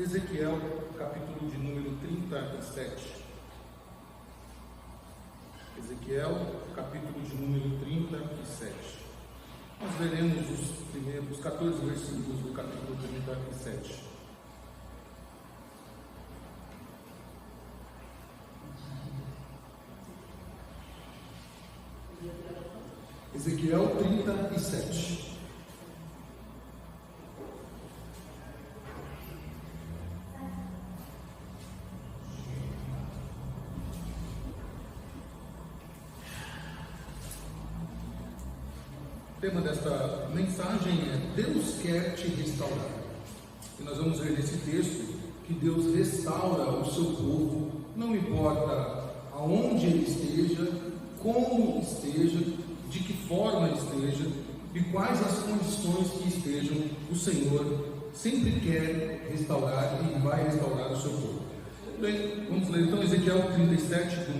Ezequiel, capítulo de número 37. Ezequiel, capítulo de número 37. Nós veremos os 14 versículos do capítulo 37. Ezequiel 37. O tema desta mensagem é: Deus quer te restaurar. E nós vamos ver nesse texto que Deus restaura o seu povo, não importa aonde ele esteja, como esteja, de que forma esteja e quais as condições que estejam, o Senhor sempre quer restaurar e vai restaurar o seu povo. Bem, vamos ler então Ezequiel 37, do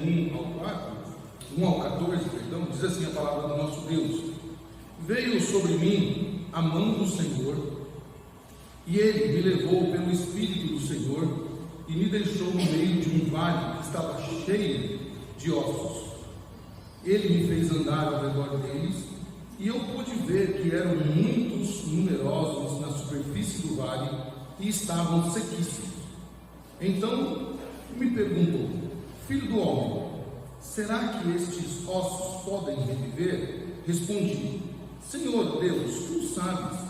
1 ao 14, diz assim a palavra do nosso Deus: Veio sobre mim a mão do Senhor, e Ele me levou pelo Espírito do Senhor, e me deixou no meio de um vale que estava cheio de ossos. Ele me fez andar ao redor deles, e eu pude ver que eram muitos numerosos na superfície do vale, e estavam sequíssimos. Então me perguntou: Filho do homem, será que estes ossos podem reviver? Respondi: Senhor Deus, tu sabes.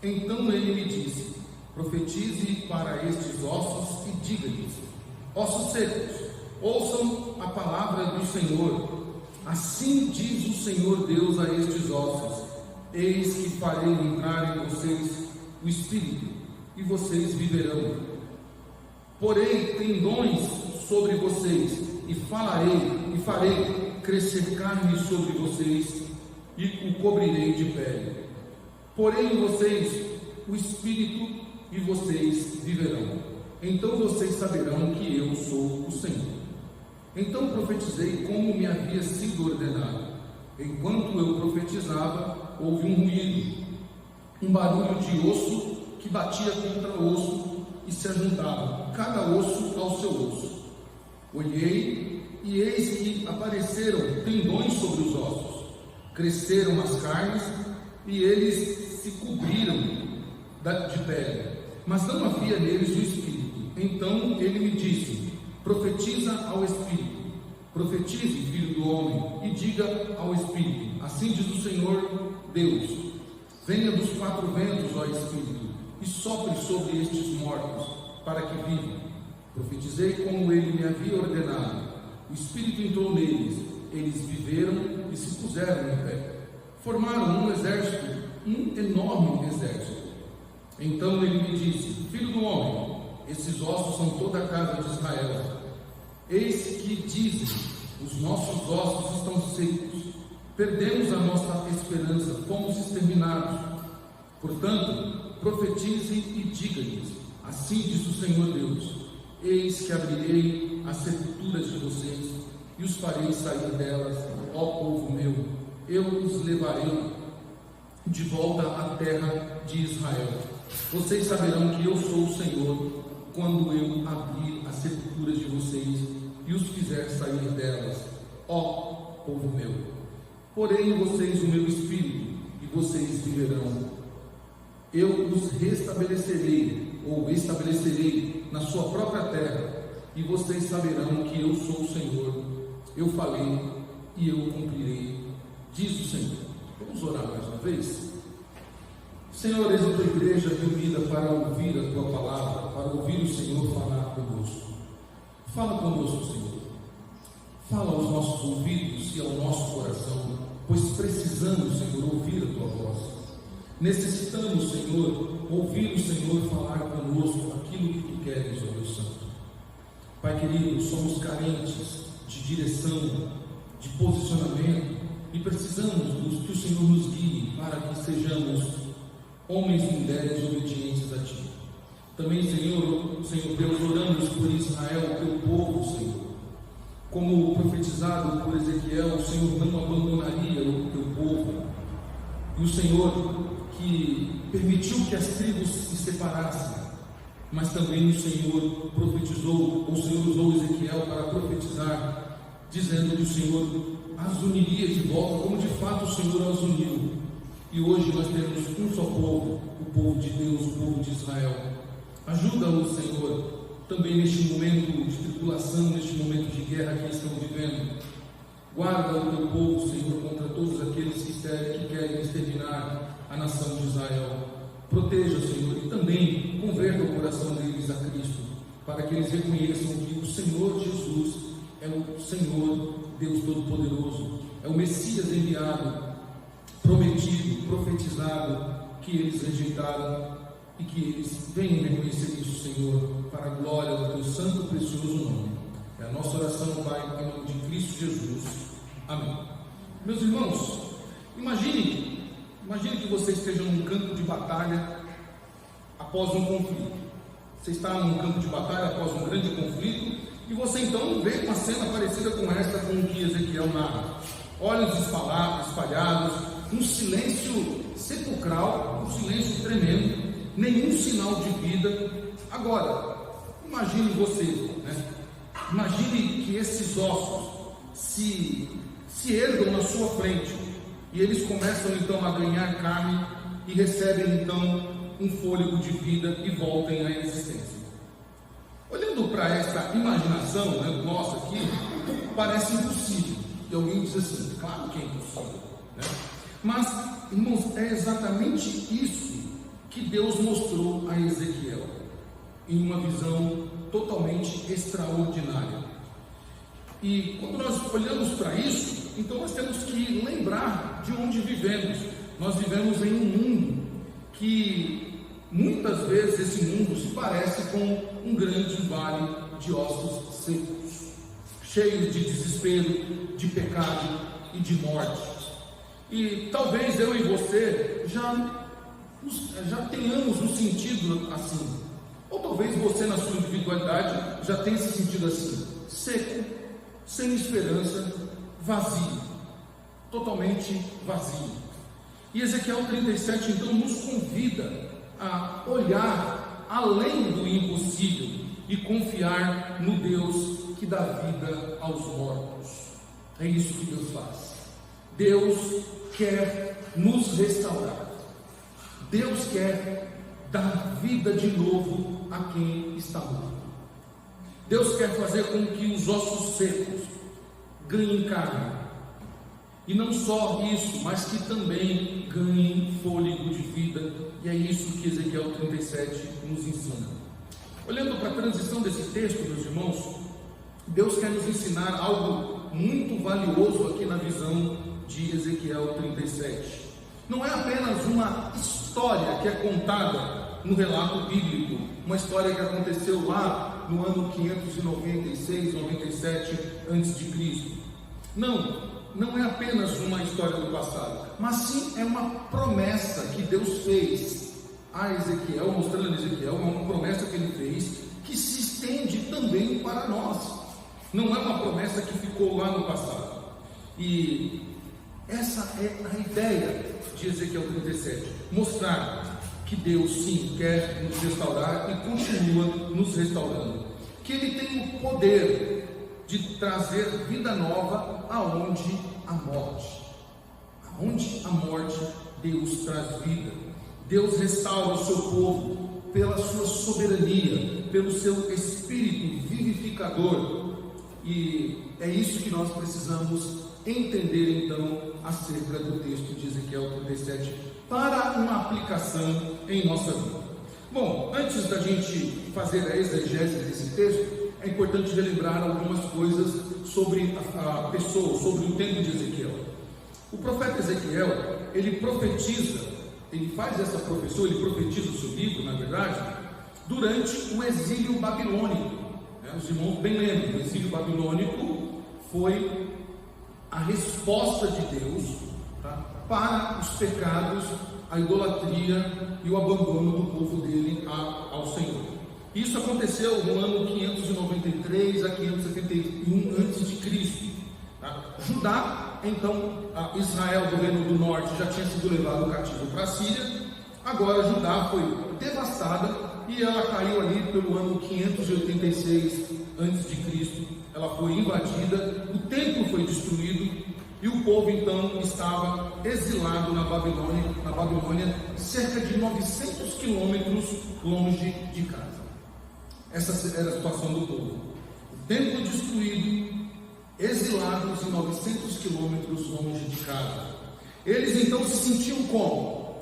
Então ele me disse: Profetize para estes ossos e diga-lhes: Ossos secos, ouçam a palavra do Senhor. Assim diz o Senhor Deus a estes ossos: Eis que farei entrar em vocês o Espírito, e vocês viverão. Porei tendões sobre vocês, e farei crescer carne sobre vocês, e o cobrirei de pele. Porém em vocês o Espírito, e vocês viverão. Então vocês saberão que eu sou o Senhor. Então profetizei como me havia sido ordenado. Enquanto eu profetizava, houve um ruído, um barulho de osso que batia contra osso e se ajuntava, cada osso ao seu osso. Olhei, e eis que apareceram tendões sobre os ossos. Cresceram as carnes, e eles se cobriram de pele, mas não havia neles o Espírito. Então ele me disse: Profetiza ao Espírito. Profetize, filho do homem, e diga ao Espírito: Assim diz o Senhor Deus: Venha dos quatro ventos, ó Espírito, e sopre sobre estes mortos, para que vivam. Profetizei como ele me havia ordenado. O Espírito entrou neles, eles viveram e se puseram em pé. Formaram um exército, um enorme exército. Então ele me disse: Filho do homem, esses ossos são toda a casa de Israel. Eis que dizem: os nossos ossos estão secos, perdemos a nossa esperança, fomos exterminados. Portanto, profetize e diga-lhes: Assim diz o Senhor Deus: Eis que abrirei as sepulturas de vocês e os farei sair delas, ó povo meu. Eu os levarei de volta à terra de Israel. Vocês saberão que eu sou o Senhor, quando eu abrir as sepulturas de vocês e os fizer sair delas, ó povo meu. Porém em vocês o meu Espírito, e vocês viverão. Eu os restabelecerei, ou estabelecerei na sua própria terra, e vocês saberão que eu sou o Senhor. Eu falei e eu cumprirei, diz o Senhor. Vamos orar mais uma vez? Senhor, eis a tua igreja reunida para ouvir a tua palavra, para ouvir o Senhor falar conosco. Fala conosco, Senhor. Fala aos nossos ouvidos e ao nosso coração, pois precisamos, Senhor, ouvir a tua voz. Necessitamos, Senhor, ouvir o Senhor falar conosco aquilo que tu queres, ó Deus Santo. Pai querido, somos carentes de direção, de posicionamento, e precisamos que o Senhor nos guie para que sejamos homens e mulheres obedientes a Ti. Também, Senhor Deus, oramos por Israel, teu povo, Senhor. Como profetizado por Ezequiel, o Senhor não abandonaria o teu povo. E o Senhor que permitiu que as tribos se separassem, mas também o Senhor profetizou, o Senhor usou Ezequiel para profetizar, dizendo que o Senhor as uniria de volta, como de fato o Senhor as uniu. E hoje nós temos um só povo, o povo de Deus, o povo de Israel. Ajuda-o, Senhor, também neste momento de tribulação, neste momento de guerra que estão vivendo. Guarda o teu povo, Senhor, contra todos aqueles que querem exterminar a nação de Israel. Proteja, Senhor, e também converta o coração deles a Cristo, para que eles reconheçam que o Senhor Jesus é o Senhor Deus Todo-Poderoso, é o Messias enviado, prometido, profetizado, que eles rejeitaram, e que eles venham reconhecer isso, Senhor, para a glória do teu santo e precioso nome. É a nossa oração, Pai, em nome de Cristo Jesus. Amém. Meus irmãos, imagine que você esteja num campo de batalha após um conflito. Você está num campo de batalha após um grande conflito, e você então vê uma cena parecida com esta, com o que Ezequiel narra. Olhos espalhados, um silêncio sepulcral, um silêncio tremendo, nenhum sinal de vida. Agora, imagine você, né? Imagine que esses ossos se ergam na sua frente, e eles começam então a ganhar carne e recebem então um fôlego de vida e voltem à existência. Olhando para esta imaginação, né, nossa aqui, parece impossível. E alguém diz assim: claro que é impossível, né? Mas, irmãos, é exatamente isso que Deus mostrou a Ezequiel, em uma visão totalmente extraordinária. E quando nós olhamos para isso, então nós temos que lembrar de onde vivemos. Nós vivemos em um mundo que muitas vezes esse mundo se parece com um grande vale de ossos secos, cheios de desespero, de pecado e de morte. E talvez eu e você já tenhamos um sentido assim, ou talvez você na sua individualidade já tenha se sentido assim, seco, sem esperança, vazio, totalmente vazio. E Ezequiel 37 então nos convida a olhar além do impossível e confiar no Deus que dá vida aos mortos. É isso que Deus faz. Deus quer nos restaurar. Deus quer dar vida de novo a quem está morto. Deus quer fazer com que os ossos secos ganhem carne. E não só isso, mas que também ganhem fôlego de vida. E é isso que Ezequiel 37 nos ensina. Olhando para a transição desse texto, meus irmãos, Deus quer nos ensinar algo muito valioso aqui na visão de Ezequiel 37. Não é apenas uma história que é contada no relato bíblico, uma história que aconteceu lá no ano 596, 97 a.C. Não é apenas uma história do passado, mas sim é uma promessa que Deus fez a Ezequiel, mostrando a Ezequiel, uma promessa que ele fez, que se estende também para nós. Não é uma promessa que ficou lá no passado. E essa é a ideia de Ezequiel 37, mostrar que Deus sim quer nos restaurar e continua nos restaurando, que Ele tem o poder de trazer vida nova aonde a morte, Deus traz vida. Deus restaura o seu povo pela sua soberania, pelo seu espírito vivificador, e é isso que nós precisamos entender então acerca do texto de Ezequiel 37 para uma aplicação em nossa vida. Bom, antes da gente fazer a exegese desse texto, é importante relembrar algumas coisas sobre a pessoa, sobre o tempo de Ezequiel. O profeta Ezequiel, ele profetiza, ele faz essa profecia, ele profetiza o seu livro, na verdade, durante o exílio babilônico. Os irmãos bem lembram, o exílio babilônico foi a resposta de Deus, tá, para os pecados, a idolatria e o abandono do povo dele ao Senhor. Isso aconteceu no ano 593 a 571 a.C. Tá? Judá, então, Israel do reino do norte já tinha sido levado cativo para a Síria. Agora Judá foi devastada e ela caiu ali pelo ano 586 a.C. Ela foi invadida, o templo foi destruído e o povo então estava exilado na Babilônia, cerca de 900 quilômetros longe de casa. Essa era a situação do povo. O templo destruído, exilados em 900 quilômetros longe de casa. Eles então se sentiam como?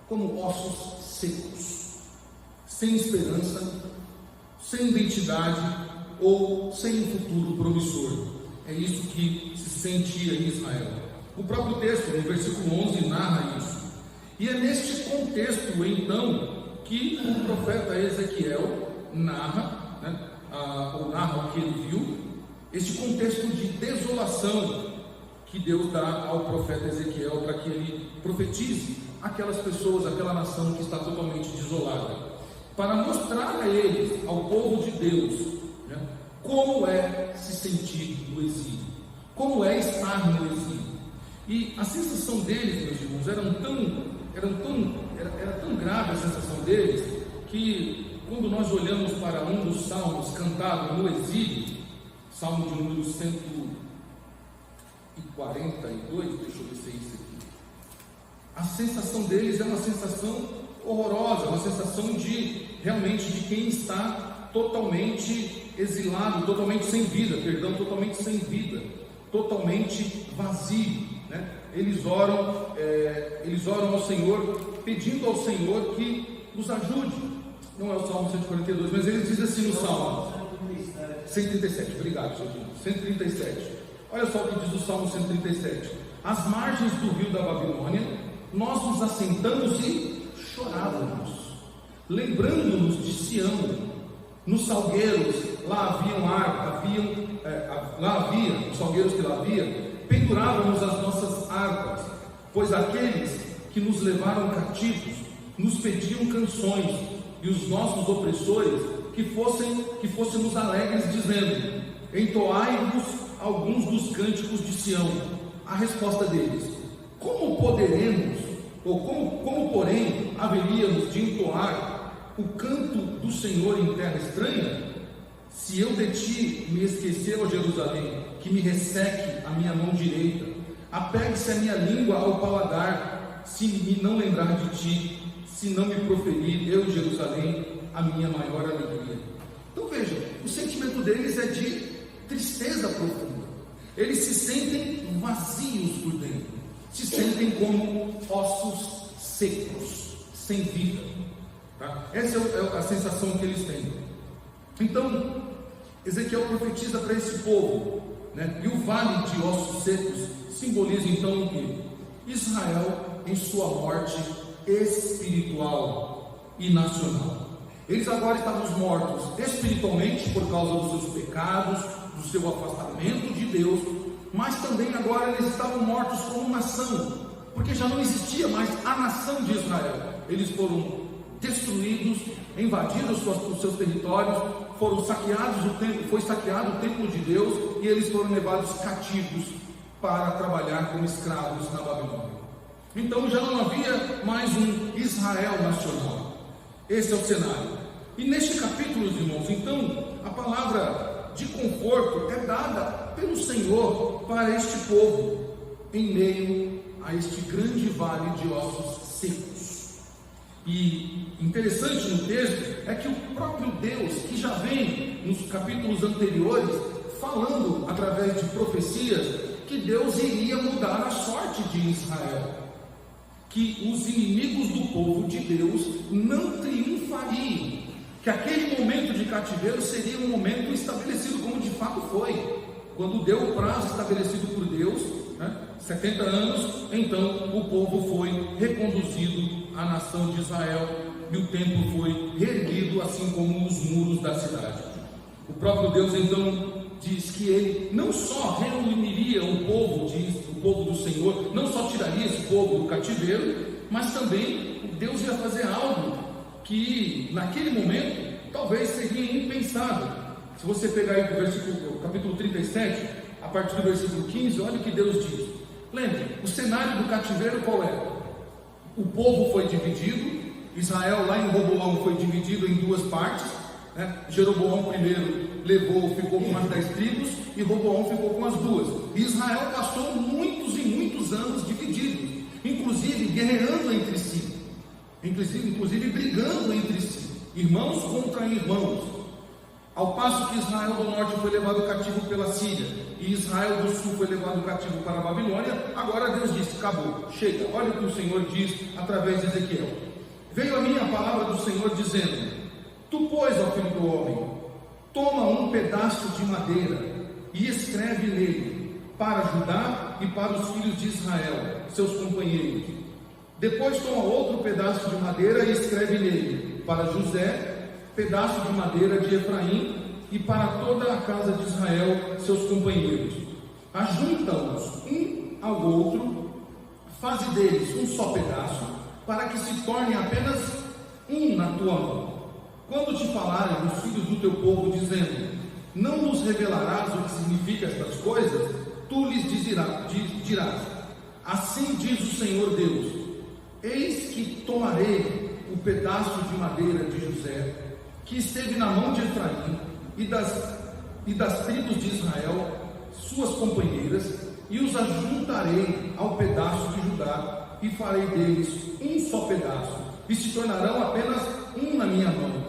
Como ossos secos, sem esperança, sem identidade ou sem um futuro promissor. É isso que se sentia em Israel. O próprio texto, no versículo 11, narra isso. E é neste contexto, então, que o profeta Ezequiel narra, ou narra o que ele viu, este contexto de desolação que Deus dá ao profeta Ezequiel para que ele profetize aquelas pessoas, aquela nação que está totalmente desolada, para mostrar a eles, ao povo de Deus, como é se sentir no exílio, como é estar no exílio. E a sensação deles, meus irmãos, era tão grave a sensação deles, que quando nós olhamos para um dos salmos cantado no exílio, salmo de número 142, deixa eu ver se é isso aqui, a sensação deles é uma sensação horrorosa, uma sensação de realmente de quem está totalmente exilado, totalmente sem vida, totalmente vazio, né? Eles oram ao Senhor, pedindo ao Senhor que nos ajude. Não é o Salmo 142, mas ele diz assim no Salmo 137, obrigado, Senhor, 137. Olha só o que diz o Salmo 137: às margens do rio da Babilônia, nós nos assentamos e chorávamos, lembrando-nos de Sião. Nos salgueiros, os salgueiros que lá havia, pendurávamos as nossas harpas, pois aqueles que nos levaram cativos nos pediam canções, e os nossos opressores que fôssemos alegres, dizendo: entoai-vos alguns dos cânticos de Sião. A resposta deles: como poderemos, ou como porém haveríamos de entoar o canto do Senhor em terra estranha? Se eu de ti me esquecer, ó Jerusalém, que me resseque a minha mão direita, apegue-se a minha língua ao paladar, se me não lembrar de ti, se não me proferir, eu, Jerusalém, a minha maior alegria. Então veja, o sentimento deles é de tristeza profunda. Eles se sentem vazios por dentro, se sentem como ossos secos, sem vida. Tá? Essa é a sensação que eles têm. Então, Ezequiel profetiza para esse povo, né? E o vale de ossos secos simboliza então o que? Israel em sua morte espiritual e nacional. Eles agora estavam mortos espiritualmente por causa dos seus pecados, do seu afastamento de Deus, mas também agora eles estavam mortos como nação, porque já não existia mais a nação de Israel. Eles foram destruídos, invadidos os seus territórios, foram saqueados, foi saqueado o templo de Deus, e eles foram levados cativos para trabalhar como escravos na Babilônia. Então já não havia mais um Israel nacional. Esse é o cenário. E neste capítulo, irmãos, então, a palavra de conforto é dada pelo Senhor para este povo, em meio a este grande vale de ossos secos. E interessante no texto é que o próprio Deus, que já vem nos capítulos anteriores falando através de profecias que Deus iria mudar a sorte de Israel, que os inimigos do povo de Deus não triunfariam, que aquele momento de cativeiro seria um momento estabelecido, como de fato foi, quando deu o prazo estabelecido por Deus, 70 anos, então o povo foi reconduzido à nação de Israel e o templo foi reerguido, assim como os muros da cidade. O próprio Deus então diz que ele não só reuniria o povo do Senhor, não só tiraria esse povo do cativeiro, mas também Deus ia fazer algo que naquele momento talvez seria impensável. Se você pegar aí o capítulo 37, a partir do versículo 15, olha o que Deus diz. Lembre, o cenário do cativeiro qual é? O povo foi dividido, Israel lá em Roboão foi dividido em duas partes, né? Jeroboão primeiro ficou com as 10 tribos, e Roboão ficou com as duas. E Israel passou muitos e muitos anos divididos, inclusive guerreando entre si, inclusive brigando entre si, irmãos contra irmãos. Ao passo que Israel do norte foi levado cativo pela Síria e Israel do sul foi levado cativo para a Babilônia, agora Deus disse: acabou, chega. Olha o que o Senhor diz através de Ezequiel: veio a mim a palavra do Senhor dizendo: tu, pois, ó filho do homem, toma um pedaço de madeira e escreve nele para Judá e para os filhos de Israel, seus companheiros. Depois toma outro pedaço de madeira e escreve nele para José, pedaço de madeira de Efraim, e para toda a casa de Israel, seus companheiros. Ajunta-os um ao outro, faze deles um só pedaço, para que se torne apenas um na tua mão. Quando te falarem os filhos do teu povo, dizendo: não nos revelarás o que significa estas coisas, tu lhes dirás: assim diz o Senhor Deus: eis que tomarei o pedaço de madeira de José, que esteve na mão de Efraim e das tribos de Israel, suas companheiras, e os ajuntarei ao pedaço de Judá, e farei deles um só pedaço, e se tornarão apenas um na minha mão.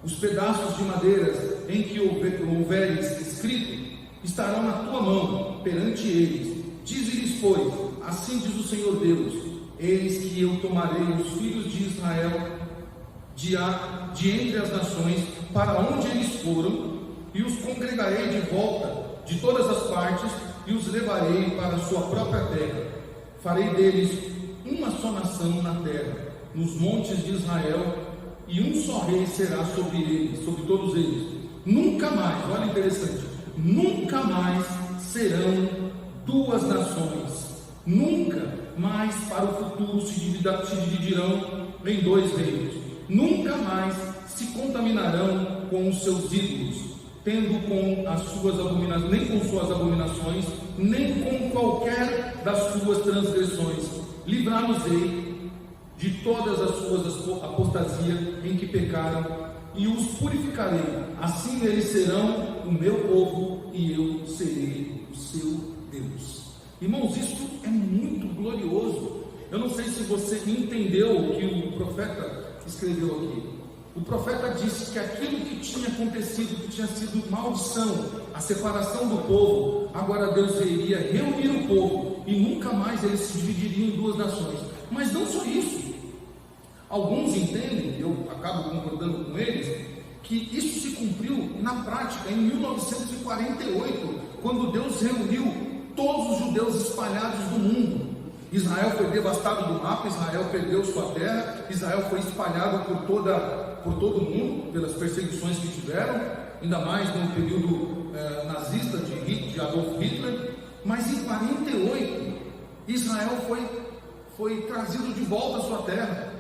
Os pedaços de madeiras em que houveres escrito estarão na tua mão perante eles. Dize-lhes, pois: assim diz o Senhor Deus: eis que eu tomarei os filhos de Israel de entre as nações, para onde eles foram, e os congregarei de volta de todas as partes, e os levarei para a sua própria terra. Farei deles uma só nação na terra, nos montes de Israel, e um só rei será sobre eles, sobre todos eles. Nunca mais, olha interessante, nunca mais serão duas nações, nunca mais para o futuro se dividirão em dois reinos. Nunca mais se contaminarão com os seus ídolos, tendo com as suas abominações, nem com suas abominações, nem com qualquer das suas transgressões. Livrá-los-ei de todas as suas apostasias em que pecaram, e os purificarei. Assim eles serão o meu povo, e eu serei o seu Deus. Irmãos, isso é muito glorioso. Eu não sei se você entendeu o que o profeta escreveu aqui. O profeta disse que aquilo que tinha acontecido, que tinha sido maldição, a separação do povo, agora Deus iria reunir o povo, e nunca mais eles se dividiriam em duas nações. Mas não só isso. Alguns entendem, eu acabo concordando com eles, que isso se cumpriu na prática em 1948, quando Deus reuniu todos os judeus espalhados do mundo. Israel foi devastado do mapa, Israel perdeu sua terra, Israel foi espalhado por todo o mundo, pelas perseguições que tiveram, ainda mais no período nazista de Adolf Hitler. Mas em 48, Israel foi trazido de volta à sua terra.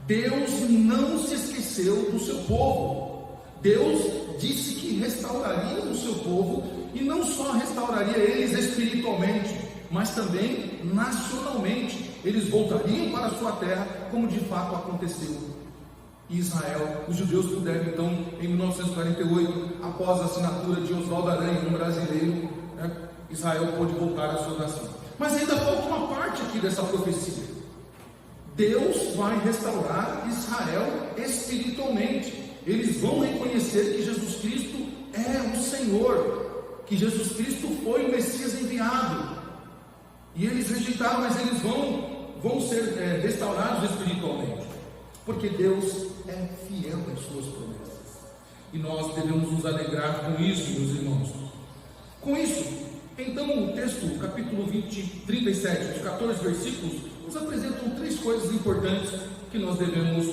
Deus não se esqueceu do seu povo. Deus disse que restauraria o seu povo, e não só restauraria eles espiritualmente, mas também nacionalmente. Eles voltariam para a sua terra, como de fato aconteceu. Israel, os judeus puderam então, em 1948, após a assinatura de Oswaldo Aranha, um brasileiro, né, Israel pôde voltar à sua nação. Mas ainda falta uma parte aqui dessa profecia. Deus vai restaurar Israel espiritualmente. Eles vão reconhecer que Jesus Cristo é o Senhor, que Jesus Cristo foi o Messias enviado. E eles rejeitaram, mas eles vão ser restaurados espiritualmente, porque Deus é fiel às suas promessas, e nós devemos nos alegrar com isso, meus irmãos. Com isso, então, o texto, capítulo 37, os 14 versículos, nos apresentam três coisas importantes que nós devemos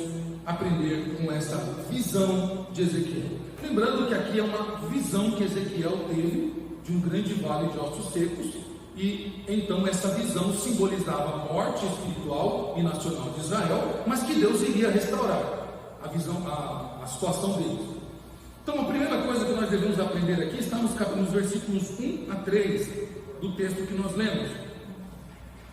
aprender com essa visão de Ezequiel. Lembrando que aqui é uma visão que Ezequiel teve de um grande vale de ossos secos, e então essa visão simbolizava a morte espiritual e nacional de Israel, mas que Deus iria restaurar a situação deles. Então, a primeira coisa que nós devemos aprender aqui está nos versículos 1 a 3 do texto que nós lemos.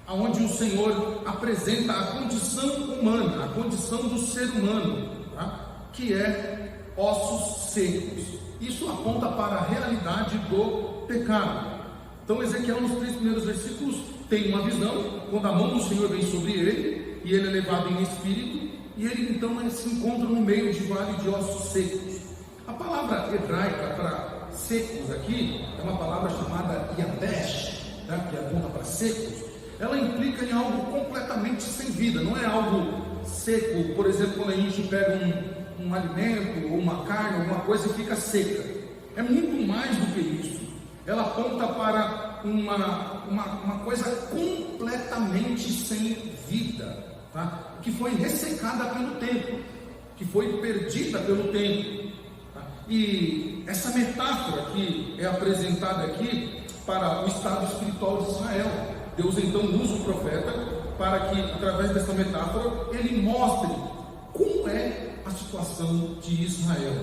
onde o Senhor apresenta a condição humana, a condição do ser humano, tá? Que é ossos secos. Isso aponta para a realidade do pecado. Então Ezequiel, nos 3 primeiros versículos, tem uma visão, quando a mão do Senhor vem sobre ele, e ele é levado em espírito, e ele então se encontra no meio de vale de ossos secos. A palavra hebraica para secos aqui é uma palavra chamada yabesh, tá? Que aponta para secos. Ela implica em algo completamente sem vida, não é algo seco. Por exemplo, quando a gente pega um alimento ou uma carne, alguma coisa e fica seca. É muito mais do que isso. Ela aponta para uma coisa completamente sem vida, tá? Que foi ressecada pelo tempo, que foi perdida pelo tempo, tá? E essa metáfora que é apresentada aqui para o estado espiritual de Israel, Deus então usa o profeta para que, através dessa metáfora, ele mostre como é a situação de Israel,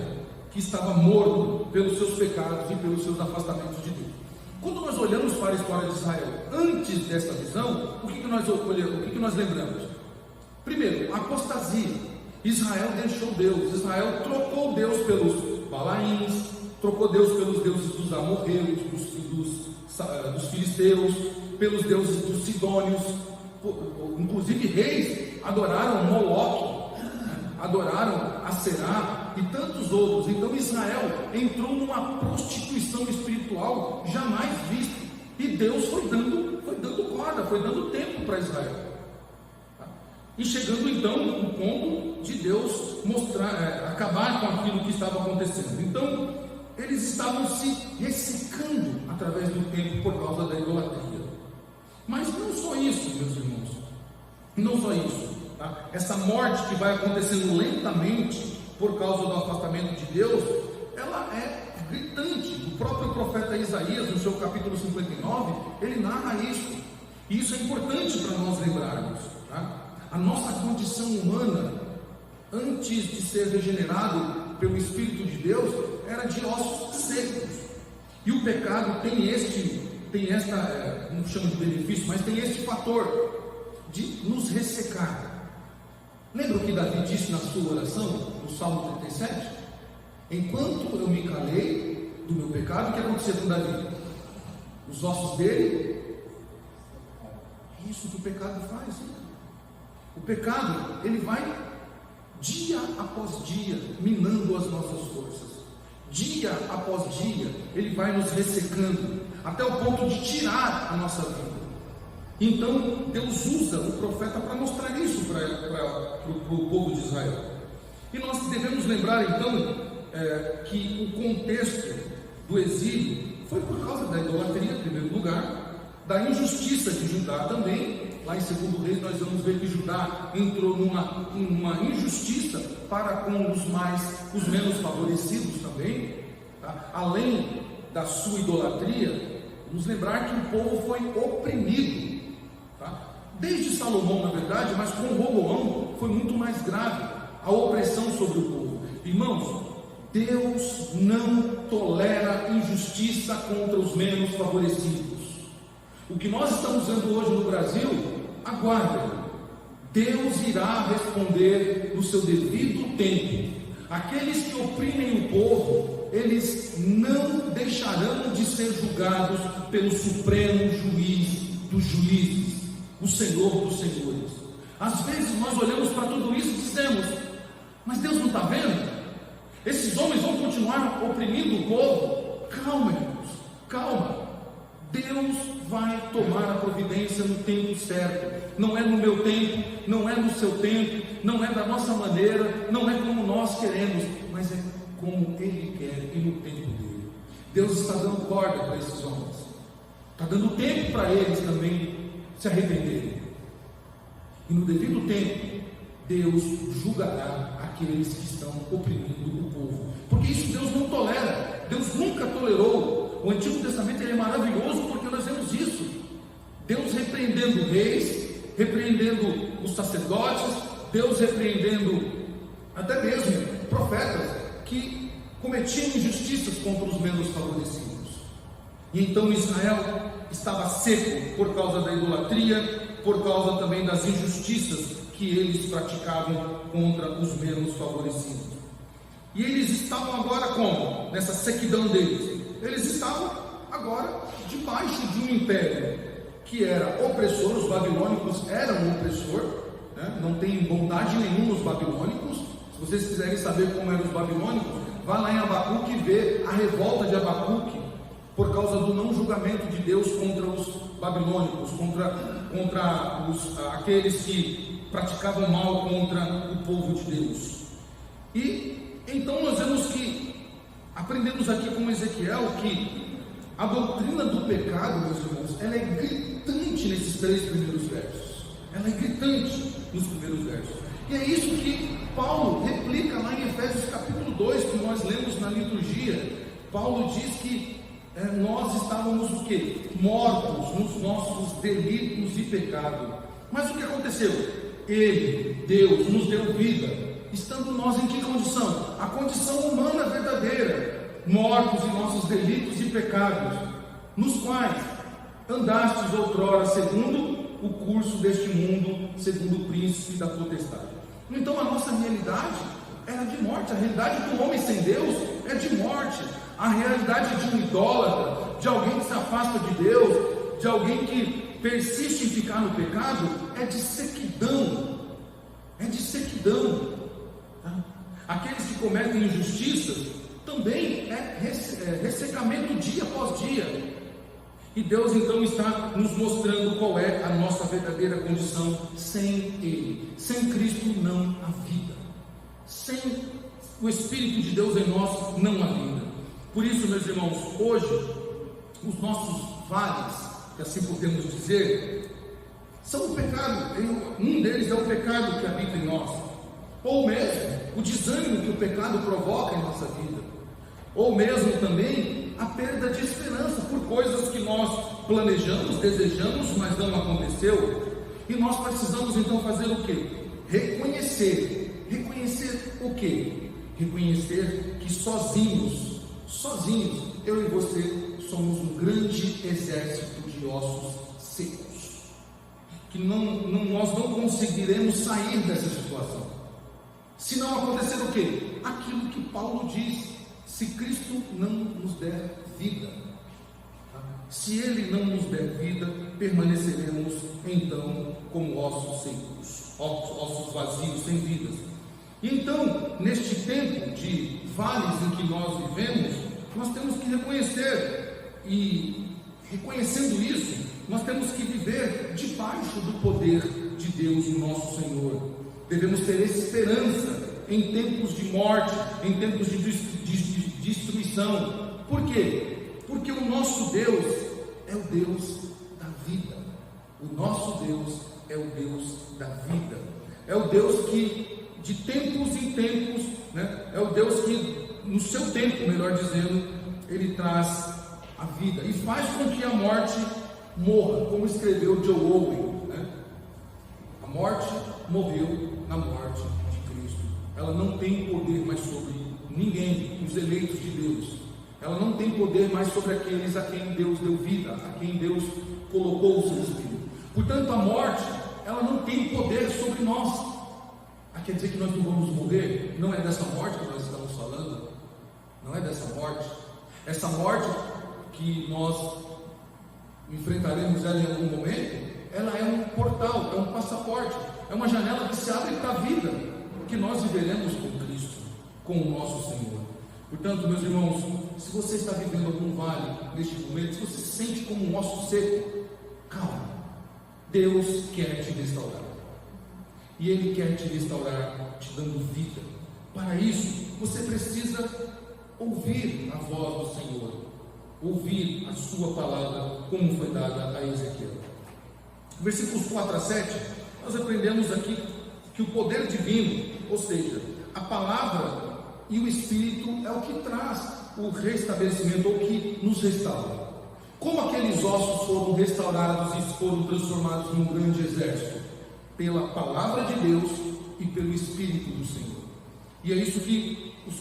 que estava morto pelos seus pecados e pelos seus afastamentos de Deus. Quando nós olhamos para a história de Israel antes dessa visão, o que nós lembramos? Primeiro, a apostasia. Israel deixou Deus, Israel trocou Deus pelos Balaíns, trocou Deus pelos deuses dos amorreus, dos filisteus, pelos deuses dos sidônios. Inclusive reis adoraram Moloque, adoraram Aserá e tantos outros. Então Israel entrou numa prostituição espiritual jamais vista, e Deus foi dando corda, foi dando tempo para Israel, e chegando então no ponto de Deus acabar com aquilo que estava acontecendo. Então eles estavam se ressecando através do tempo por causa da idolatria. Mas não só isso, meus irmãos, não só isso, tá? Essa morte que vai acontecendo lentamente por causa do afastamento de Deus, ela é gritante. O próprio profeta Isaías, no seu capítulo 59, ele narra isso, e isso é importante para nós lembrarmos, tá? A nossa condição humana, antes de ser regenerado pelo Espírito de Deus, era de ossos secos, e o pecado tem esta, não chama de benefício, mas tem este fator de nos ressecar. Lembra o que Davi disse na sua oração, no Salmo 37? Enquanto eu me calei do meu pecado, o que aconteceu com Davi? Os ossos dele, é isso que o pecado faz, né? O pecado, ele vai dia após dia minando as nossas forças. Dia após dia, ele vai nos ressecando, até o ponto de tirar a nossa vida. Então, Deus usa o profeta para mostrar isso para o povo de Israel. E nós devemos lembrar, então, que o contexto do exílio foi por causa da idolatria, em primeiro lugar, da injustiça de Judá também. Lá em 2 Reis nós vamos ver que Judá entrou numa injustiça para com os menos favorecidos também, tá? Além da sua idolatria, vamos lembrar que o povo foi oprimido, tá? Desde Salomão, na verdade, mas com Roboão foi muito mais grave a opressão sobre o povo. Irmãos, Deus não tolera injustiça contra os menos favorecidos. O que nós estamos vendo hoje no Brasil, aguardem, Deus irá responder no seu devido tempo. Aqueles que oprimem o povo, eles não deixarão de ser julgados pelo supremo juiz dos juízes, o Senhor dos senhores. Às vezes nós olhamos para tudo isso e dizemos: mas Deus não está vendo? Esses homens vão continuar oprimindo o povo? Calma, irmãos, calma. Deus vai tomar a providência no tempo certo. Não é no meu tempo, não é no seu tempo, não é da nossa maneira, não é como nós queremos, mas é como Ele quer e no tempo dele. Deus está dando corda para esses homens, está dando tempo para eles também se arrependerem, e no devido tempo Deus julgará aqueles que estão oprimindo o povo, porque isso Deus não tolera. Deus nunca tolerou. O Antigo Testamento ele é maravilhoso porque nós vemos isso, Deus repreendendo reis, repreendendo os sacerdotes, Deus repreendendo até mesmo profetas que cometiam injustiças contra os menos favorecidos. E então Israel estava seco por causa da idolatria, por causa também das injustiças que eles praticavam contra os menos favorecidos. E eles estavam agora como? Nessa sequidão deles. Eles estavam agora debaixo de um império que era opressor. Os babilônicos eram opressor, né? Não tem bondade nenhuma os babilônicos. Se vocês quiserem saber como eram os babilônicos, vá lá em Abacuque e vê a revolta de Abacuque por causa do não julgamento de Deus contra os babilônicos, contra aqueles que praticavam mal contra o povo de Deus. E então nós vemos que aprendemos aqui com Ezequiel que a doutrina do pecado, meus irmãos, ela é gritante nesses 3 primeiros versos. Ela é gritante nos primeiros versos. E é isso que Paulo replica lá em Efésios capítulo 2, que nós lemos na liturgia. Paulo diz que nós estávamos o quê? Mortos nos nossos delitos e pecado. Mas o que aconteceu? Ele, Deus, nos deu vida. Estando nós em que condição? A condição humana verdadeira, mortos em nossos delitos e pecados, nos quais andastes outrora segundo o curso deste mundo, segundo o príncipe da potestade. Então a nossa realidade era de morte. A realidade do homem sem Deus é de morte. A realidade de um idólatra, de alguém que se afasta de Deus, de alguém que persiste em ficar no pecado, é de sequidão. É de sequidão. Aqueles que cometem injustiças também é ressecamento dia após dia. E Deus então está nos mostrando qual é a nossa verdadeira condição sem Ele. Sem Cristo não há vida. Sem o Espírito de Deus em nós não há vida. Por isso, meus irmãos, hoje os nossos vales, que assim podemos dizer, são o pecado. Um deles é o pecado que habita em nós, ou mesmo o desânimo que o pecado provoca em nossa vida, ou mesmo também a perda de esperança por coisas que nós planejamos, desejamos, mas não aconteceu. E nós precisamos então fazer o quê? Reconhecer o quê? Reconhecer que sozinhos, eu e você somos um grande exército de ossos secos, que nós não conseguiremos sair dessa situação, se não acontecer o quê? Aquilo que Paulo diz: se Cristo não nos der vida, se Ele não nos der vida, permaneceremos então como ossos secos, ossos vazios, sem vidas. Então, neste tempo de vales em que nós vivemos, nós temos que reconhecer, e reconhecendo isso, nós temos que viver debaixo do poder de Deus, o nosso Senhor. Devemos ter esperança em tempos de morte, em tempos de destruição. Por quê? Porque o nosso Deus é o Deus da vida. O nosso Deus é o Deus da vida. É o Deus que de tempos em tempos, né? É o Deus que no seu tempo, melhor dizendo, Ele traz a vida e faz com que a morte morra, como escreveu Joe Owen, né? A morte morreu na morte de Cristo. Ela não tem poder mais sobre ninguém, os eleitos de Deus. Ela não tem poder mais sobre aqueles a quem Deus deu vida, a quem Deus colocou o seu Espírito. Portanto, a morte, ela não tem poder sobre nós. Quer dizer que nós não vamos morrer? Não é dessa morte que nós estamos falando. Não é dessa morte. Essa morte que nós enfrentaremos ela em algum momento, ela é um portal, é um passaporte, é uma janela que se abre para a vida, que nós viveremos com Cristo, com o nosso Senhor. Portanto, meus irmãos, se você está vivendo algum vale neste momento, se você se sente como um osso seco, calma. Deus quer te restaurar. E Ele quer te restaurar, te dando vida. Para isso, você precisa ouvir a voz do Senhor, ouvir a sua palavra, como foi dada a Ezequiel. Versículos 4 a 7, nós aprendemos aqui que o poder divino, ou seja, a palavra e o Espírito, é o que traz o restabelecimento, ou que nos restaura. Como aqueles ossos foram restaurados e foram transformados num grande exército? Pela palavra de Deus e pelo Espírito do Senhor. E é isso que os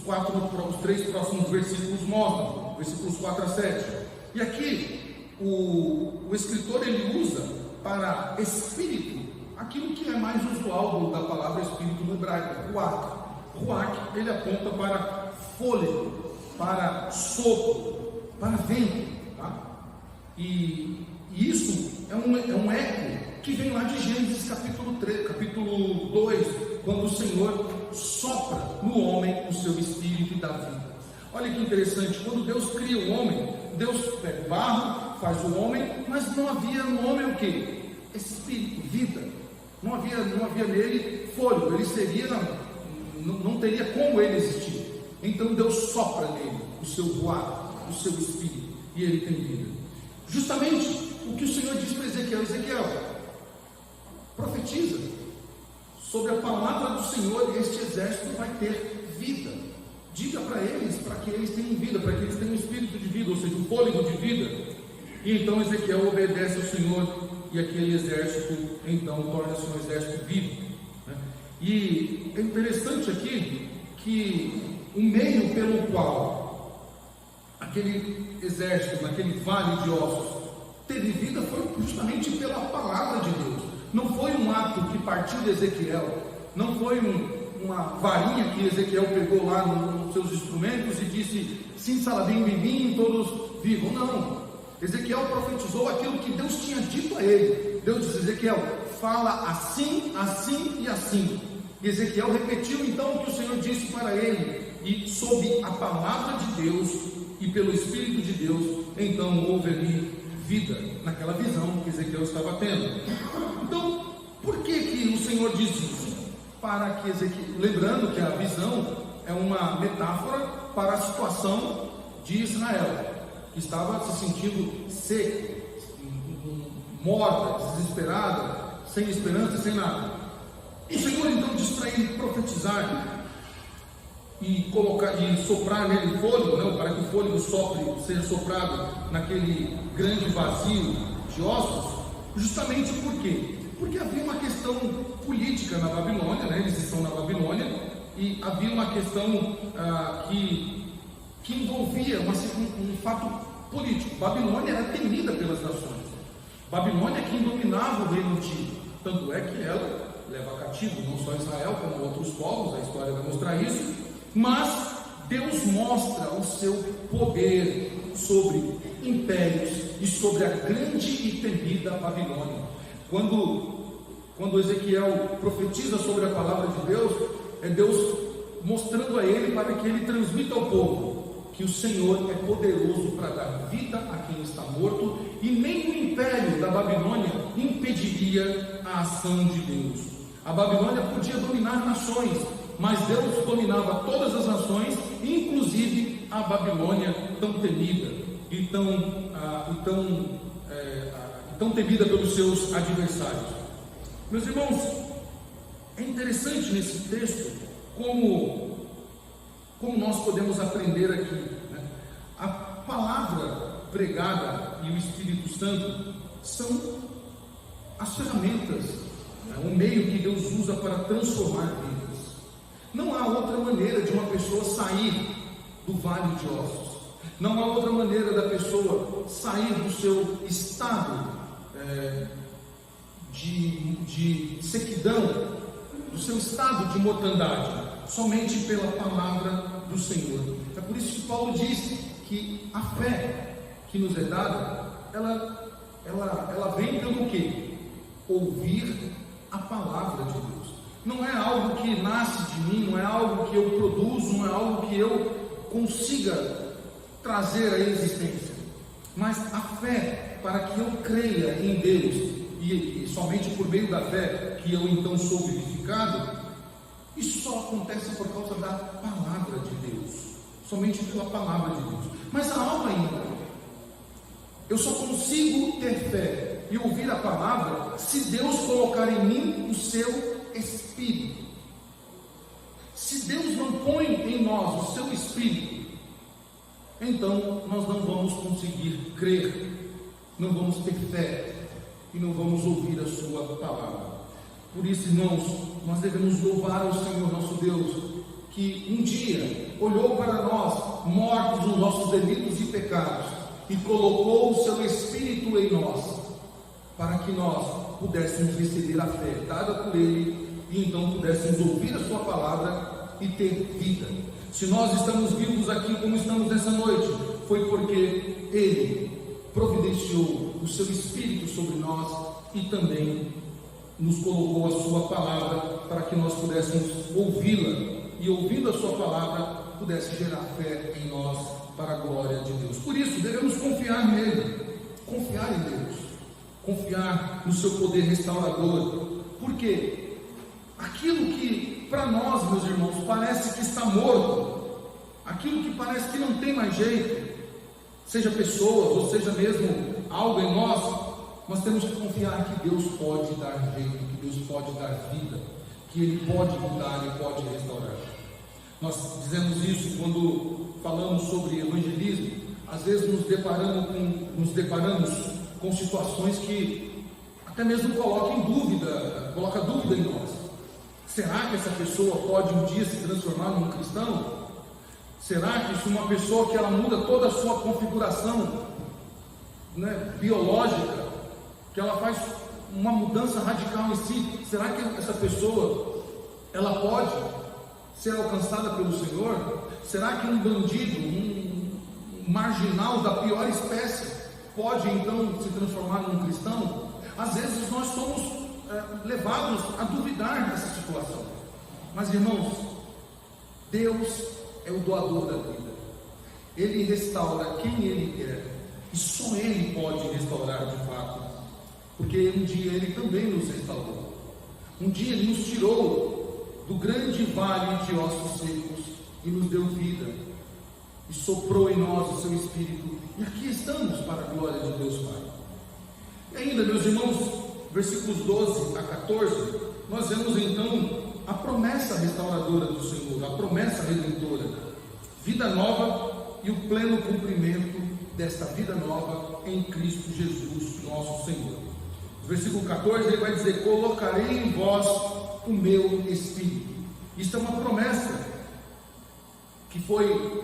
3 próximos versículos mostram, versículos 4 a 7. E aqui o escritor ele usa para espírito aquilo que é mais usual da palavra espírito no hebraico, ruach. Ruach, ele aponta para fôlego, para sopro, para vento, tá? E isso é um eco que vem lá de Gênesis capítulo 2, quando o Senhor sopra no homem o seu espírito e dá vida. Olha que interessante, quando Deus cria o homem, Deus pega o barro, faz o homem, mas não havia no homem o que? Espírito, vida. Não havia nele fôlego, ele seria, não teria como ele existir. Então Deus sopra nele o seu ruach, o seu espírito, e ele tem vida. Justamente o que o Senhor diz para Ezequiel, profetiza sobre a palavra do Senhor, e este exército vai ter vida. Diga para eles, para que eles tenham vida, para que eles tenham um espírito de vida, ou seja, um fôlego de vida. E então Ezequiel obedece ao Senhor, e aquele exército então torna-se um exército vivo, né? E é interessante aqui que o meio pelo qual aquele exército, naquele vale de ossos, teve vida foi justamente pela palavra de Deus. Não foi um ato que partiu de Ezequiel, não foi uma varinha que Ezequiel pegou lá nos seus instrumentos e disse, sim, salabim, bim, todos vivam. Não, Ezequiel profetizou aquilo que Deus tinha dito a ele. Deus disse, Ezequiel, fala assim, assim e assim. E Ezequiel repetiu então o que o Senhor disse para ele, e sob a palavra de Deus e pelo Espírito de Deus, então houve ali vida, naquela visão que Ezequiel estava tendo. Então, por que o Senhor diz isso? Para que Ezequiel, lembrando que a visão é uma metáfora para a situação de Israel, que estava se sentindo seco, morta, desesperada, sem esperança, sem nada. O Senhor então diz para ele profetizar e soprar nele fôlego, não, para que o fôlego seja soprado naquele grande vazio de ossos, justamente por quê? Porque havia uma questão política na Babilônia, né? Eles estão na Babilônia, e havia uma questão que envolvia um fato político. Babilônia era temida pelas nações. Babilônia é quem dominava o reino antigo, tanto é que ela leva cativo não só Israel, como outros povos, a história vai mostrar isso, mas Deus mostra o seu poder sobre impérios e sobre a grande e temida Babilônia. Quando Ezequiel profetiza sobre a palavra de Deus, é Deus mostrando a ele para que ele transmita ao povo que o Senhor é poderoso para dar vida a quem está morto, e nem o império da Babilônia impediria a ação de Deus. A Babilônia podia dominar nações, mas Deus dominava todas as nações, inclusive a Babilônia tão temida e tão temida pelos seus adversários. Meus irmãos, é interessante nesse texto como nós podemos aprender aqui, né? A palavra pregada e o Espírito Santo são as ferramentas, né? O meio que Deus usa para transformar vidas. Não há outra maneira de uma pessoa sair do vale de ossos. Não há outra maneira da pessoa sair do seu estado de sequidão, do seu estado de mortandade, somente pela palavra do Senhor. É por isso que Paulo diz que a fé que nos é dada, ela vem pelo quê? Ouvir a palavra de Deus. Não é algo que nasce de mim, não é algo que eu produzo, não é algo que eu consiga trazer à existência, mas a fé para que eu creia em Deus, e somente por meio da fé que eu então sou vivificado. Isso só acontece por causa da palavra de Deus, somente pela palavra de Deus. Mas há algo ainda. Eu só consigo ter fé e ouvir a palavra se Deus colocar em mim o seu Espírito. Se Deus não põe em nós o seu Espírito, então nós não vamos conseguir crer, não vamos ter fé e não vamos ouvir a sua palavra. Por isso, irmãos, nós devemos louvar ao Senhor nosso Deus, que um dia olhou para nós, mortos nos nossos delitos e pecados, e colocou o seu Espírito em nós. para que nós pudéssemos receber a fé dada por Ele e então pudéssemos ouvir a Sua palavra e ter vida. Se nós estamos vivos aqui como estamos nessa noite, foi porque Ele providenciou o Seu Espírito sobre nós e também nos colocou a Sua palavra para que nós pudéssemos ouvi-la e, ouvindo a Sua palavra, pudesse gerar fé em nós para a glória de Deus. Por isso, devemos confiar nele, confiar em Deus, confiar no seu poder restaurador, porque aquilo que para nós, meus irmãos, parece que está morto, aquilo que parece que não tem mais jeito, seja pessoas ou seja mesmo algo em nós temos que confiar que Deus pode dar jeito, que Deus pode dar vida, que Ele pode mudar e pode restaurar. Nós dizemos isso quando falamos sobre evangelismo. Às vezes nos deparamos com situações que até mesmo coloca dúvida em nós. Será que essa pessoa pode um dia se transformar num cristão? Será que se uma pessoa que ela muda toda a sua configuração, biológica, que ela faz uma mudança radical em si, será que essa pessoa ela pode ser alcançada pelo Senhor? Será que um bandido, um marginal da pior espécie, pode então se transformar num cristão? Às vezes nós somos levados a duvidar dessa situação. Mas, irmãos, Deus é o doador da vida. Ele restaura quem Ele quer, e só Ele pode restaurar de fato, porque um dia Ele também nos restaurou. Um dia Ele nos tirou do grande vale de ossos secos e nos deu vida, e soprou em nós o seu Espírito, e aqui estamos para a glória de Deus Pai. E ainda, meus irmãos, versículos 12 a 14, nós vemos então a promessa restauradora do Senhor, a promessa redentora, vida nova e o pleno cumprimento desta vida nova em Cristo Jesus, nosso Senhor. No versículo 14 ele vai dizer: colocarei em vós o meu Espírito. Isto é uma promessa que foi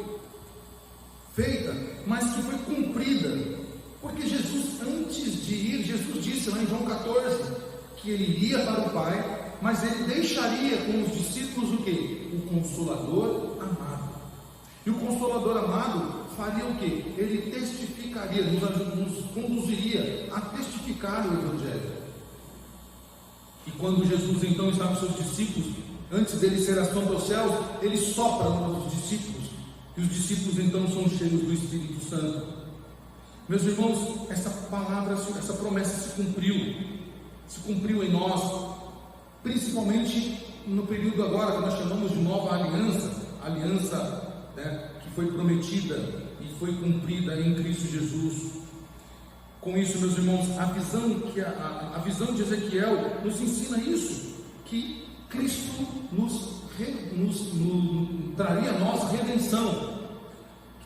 feita, mas que foi cumprida, porque Jesus, antes de ir, Jesus disse lá em João 14, que Ele iria para o Pai, mas Ele deixaria com os discípulos o quê? O Consolador amado. E o Consolador amado faria o quê? Ele testificaria, nos conduziria a testificar o Evangelho. E quando Jesus então está com seus discípulos, antes dele ser assunto aos céus, ele sopra nos discípulos, e os discípulos então são cheios do Espírito Santo. Meus irmãos, essa palavra, essa promessa se cumpriu em nós, principalmente no período agora que nós chamamos de nova aliança, que foi prometida e foi cumprida em Cristo Jesus. Com isso, meus irmãos, a visão de Ezequiel nos ensina isso, que Cristo nos traria a nossa redenção,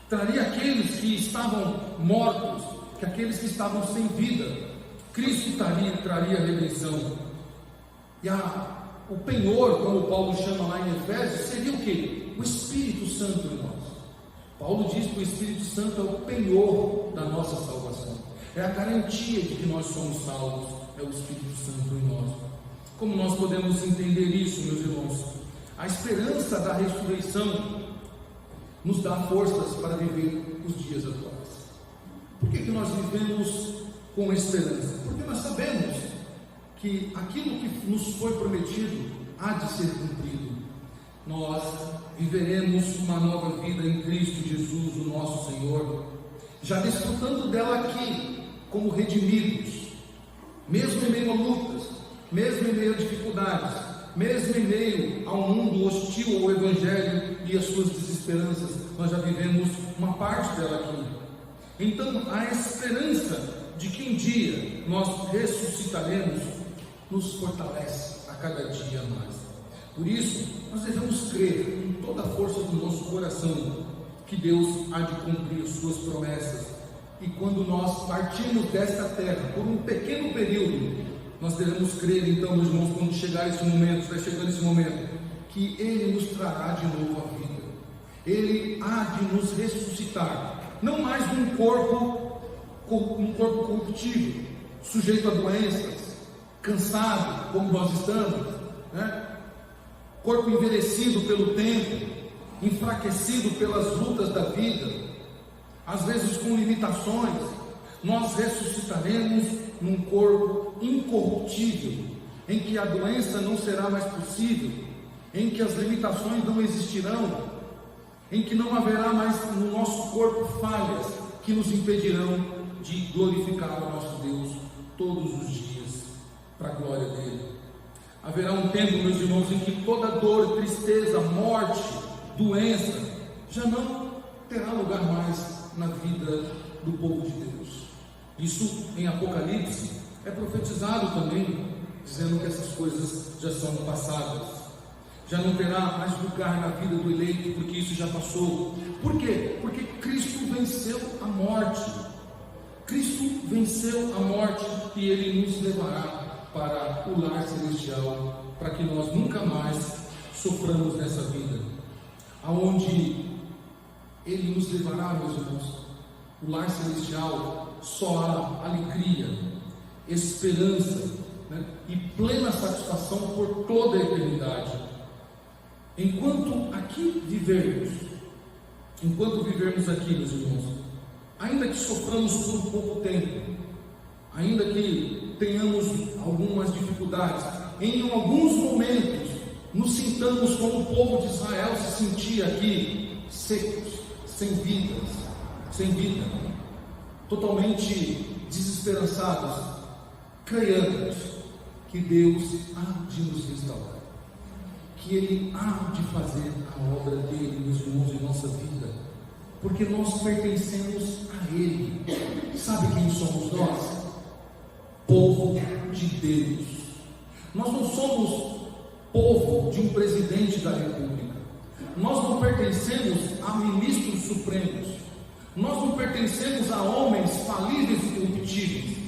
traria aqueles que estavam mortos, que aqueles que estavam sem vida, Cristo traria a redenção. E o penhor, como Paulo chama lá em Efésios, seria o quê? O Espírito Santo em nós. Paulo diz que o Espírito Santo é o penhor da nossa salvação, é a garantia de que nós somos salvos, é o Espírito Santo em nós. Como nós podemos entender isso, meus irmãos? A esperança da ressurreição nos dá forças para viver os dias atuais. Por que nós vivemos com esperança? Porque nós sabemos que aquilo que nos foi prometido há de ser cumprido. Nós viveremos uma nova vida em Cristo Jesus, o nosso Senhor, já desfrutando dela aqui, como redimidos, mesmo em meio a lutas, mesmo em meio a dificuldades, mesmo em meio a um mundo hostil ao Evangelho e às suas desesperanças, nós já vivemos uma parte dela aqui. Então, a esperança de que um dia nós ressuscitaremos nos fortalece a cada dia mais. Por isso, nós devemos crer com toda a força do nosso coração que Deus há de cumprir as suas promessas. E quando nós partirmos desta terra por um pequeno período, nós devemos crer então, meus irmãos, quando chegar esse momento, vai chegando esse momento, que Ele nos trará de novo a vida. Ele há de nos ressuscitar, não mais num corpo corruptível, sujeito a doenças, cansado, como nós estamos, né? Corpo envelhecido pelo tempo, enfraquecido pelas lutas da vida, às vezes com limitações, nós ressuscitaremos num corpo incorruptível, em que a doença não será mais possível, em que as limitações não existirão, em que não haverá mais no nosso corpo falhas que nos impedirão de glorificar o nosso Deus todos os dias, para a glória dele. Haverá um tempo, meus irmãos, em que toda dor, tristeza, morte, doença, já não terá lugar mais na vida do povo de Deus. Isso em Apocalipse é profetizado também, dizendo que essas coisas já são passadas. Já não terá mais lugar na vida do eleito, porque isso já passou. Por quê? Porque Cristo venceu a morte. Cristo venceu a morte e Ele nos levará para o lar celestial, para que nós nunca mais soframos nessa vida, aonde Ele nos levará, meus irmãos. O lar celestial só há alegria, esperança, né, e plena satisfação por toda a eternidade. Enquanto vivermos aqui, meus irmãos, ainda que soframos por um pouco tempo, ainda que tenhamos algumas dificuldades, em alguns momentos nos sintamos como o povo de Israel se sentia aqui, secos, sem vida, totalmente desesperançados, creiamos que Deus há de nos restaurar, que Ele há de fazer a obra dele, meus irmãos, em nossa vida, porque nós pertencemos a Ele. Sabe quem somos nós? Povo de Deus. Nós não somos povo de um presidente da República, nós não pertencemos a ministros supremos, nós não pertencemos a homens falíveis e corruptíveis.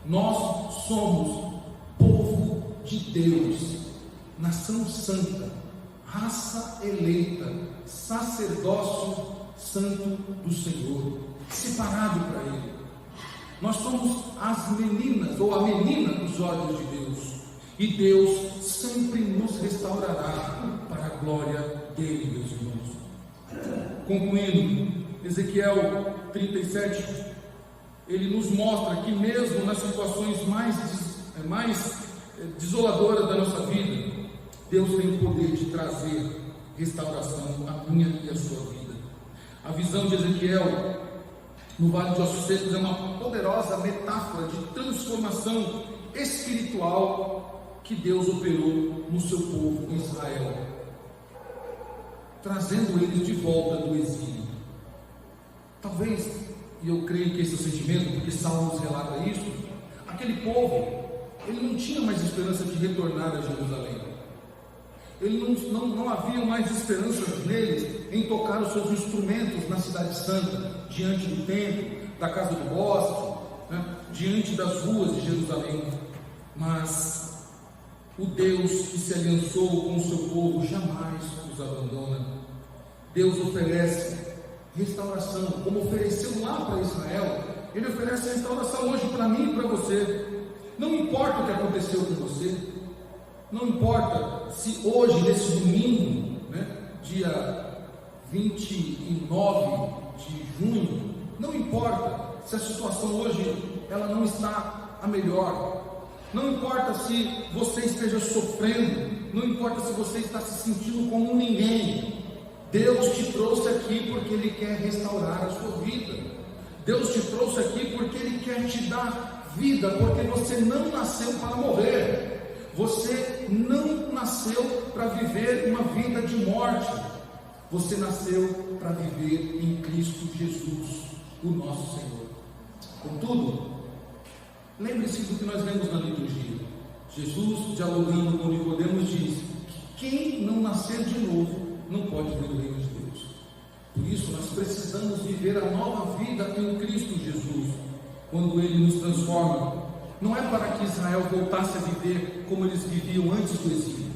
Nós somos povo de Deus, nação santa, raça eleita, sacerdócio santo do Senhor, separado para Ele. Nós somos as meninas, ou a menina dos olhos de Deus, e Deus sempre nos restaurará para a glória dele, meus irmãos. Concluindo, Ezequiel 37, ele nos mostra que mesmo nas situações mais desoladoras da nossa vida, Deus tem o poder de trazer restauração à minha e à sua vida. A visão de Ezequiel no Vale de Ossos Secos é uma poderosa metáfora de transformação espiritual que Deus operou no seu povo Israel, trazendo eles de volta do exílio. Talvez, e eu creio que esse é o sentimento, porque Salmos relata isso, aquele povo, ele não tinha mais esperança de retornar a Jerusalém. Ele não havia mais esperanças neles em tocar os seus instrumentos na cidade santa, diante do templo, da casa do bosque, né, diante das ruas de Jerusalém. Mas o Deus que se aliançou com o seu povo jamais os abandona. Deus oferece restauração, como ofereceu lá para Israel. Ele oferece a restauração hoje para mim e para você. Não importa o que aconteceu com você, não importa se hoje, nesse domingo, né, dia 29 de junho, não importa se a situação hoje ela não está a melhor, não importa se você esteja sofrendo, não importa se você está se sentindo como um ninguém. Deus te trouxe aqui porque Ele quer restaurar a sua vida. Deus te trouxe aqui porque Ele quer te dar vida, porque você não nasceu para morrer. Você não nasceu para viver uma vida de morte. Você nasceu para viver em Cristo Jesus, o nosso Senhor. Contudo, lembre-se do que nós lemos na liturgia. Jesus, dialogando com Nicodemos, diz que quem não nascer de novo não pode ver o reino de Deus. Por isso, nós precisamos viver a nova vida em Cristo Jesus, quando Ele nos transforma. Não é para que Israel voltasse a viver como eles viviam antes do exílio.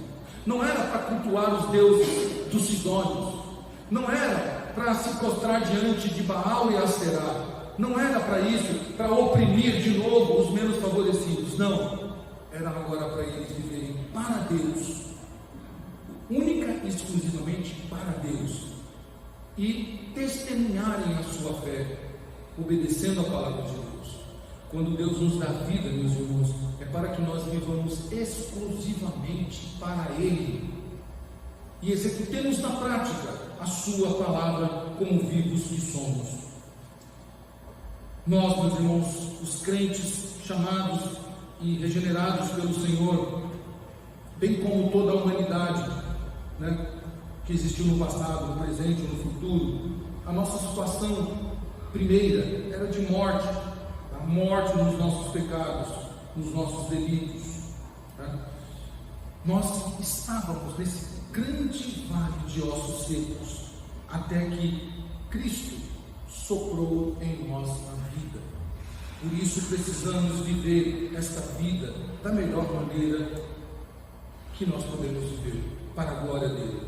Não era para cultuar os deuses dos sidônios. Não era para se prostrar diante de Baal e Aserá. não era para isso, para oprimir de novo os menos favorecidos, não, era agora para eles viverem para Deus, única e exclusivamente para Deus, e testemunharem a sua fé, obedecendo a palavra de Deus. Quando Deus nos dá vida, meus irmãos, é para que nós vivamos exclusivamente para Ele e executemos na prática a sua palavra como vivos que somos. Nós, meus irmãos, os crentes chamados e regenerados pelo Senhor, bem como toda a humanidade, que existiu no passado, no presente e no futuro, a nossa situação primeira era de morte, a morte nos nossos pecados, nos nossos delitos. Nós estávamos nesse grande vale de ossos secos, até que Cristo soprou em nós a vida. Por isso precisamos viver esta vida da melhor maneira que nós podemos viver, para a glória dele.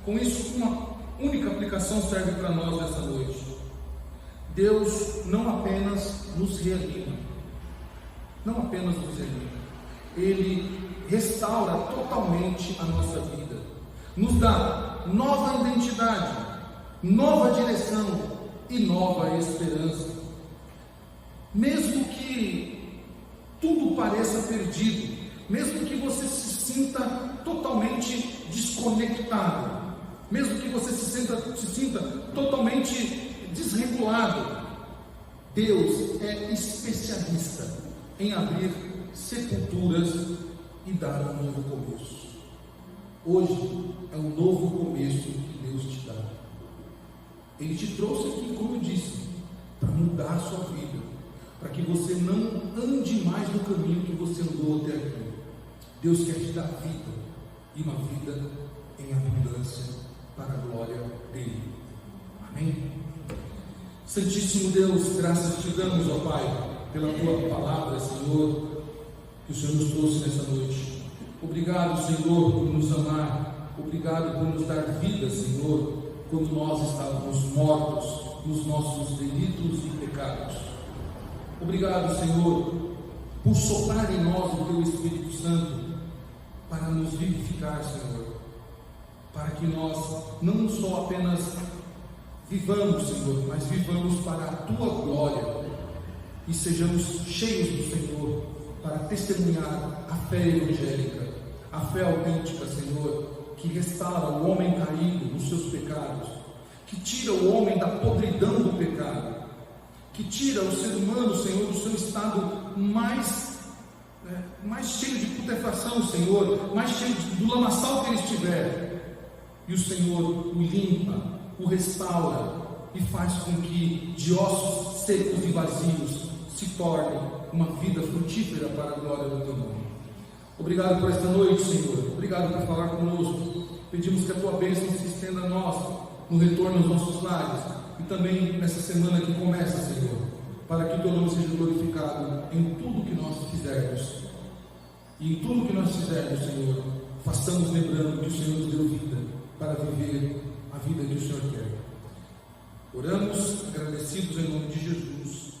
Com isso, uma única aplicação serve para nós nessa noite. Deus não apenas nos reanima, Ele restaura totalmente a nossa vida, nos dá nova identidade, nova direção e nova esperança. Mesmo que tudo pareça perdido, mesmo que você se sinta totalmente desconectado, mesmo que você se sinta totalmente desregulado, Deus é especialista em abrir sepulturas e dar um novo começo. Hoje é um novo começo que Deus te dá. Ele te trouxe aqui, como eu disse, para mudar a sua vida, para que você não ande mais no caminho que você andou até aqui. Deus quer te dar vida, e uma vida em abundância, para a glória dele. Amém? Santíssimo Deus, graças te damos, ó Pai, pela tua palavra, Senhor, que o Senhor nos trouxe nessa noite. Obrigado, Senhor, por nos amar. Obrigado por nos dar vida, Senhor, quando nós estávamos mortos nos nossos delitos e pecados. Obrigado, Senhor, por soprar em nós o teu Espírito Santo para nos vivificar, Senhor, para que nós não só apenas vivamos, Senhor, mas vivamos para a tua glória e sejamos cheios do Senhor para testemunhar a fé evangélica, a fé autêntica, Senhor, que restaura o homem caído nos seus pecados, que tira o homem da podridão do pecado, que tira o ser humano, Senhor, do seu estado mais cheio de putrefação, Senhor, mais cheio do lamaçal que ele estiver, e o Senhor o limpa, o restaura e faz com que de ossos secos e vazios se torne uma vida frutífera para a glória do teu nome. Obrigado por esta noite, Senhor. Obrigado por falar conosco. Pedimos que a tua bênção se estenda a nós no retorno aos nossos lares e também nessa semana que começa, Senhor, para que o teu nome seja glorificado em tudo que nós fizermos. E em tudo que nós fizermos, Senhor, façamos lembrando que o Senhor nos deu vida para viver a vida que o Senhor quer. Oramos agradecidos em nome de Jesus.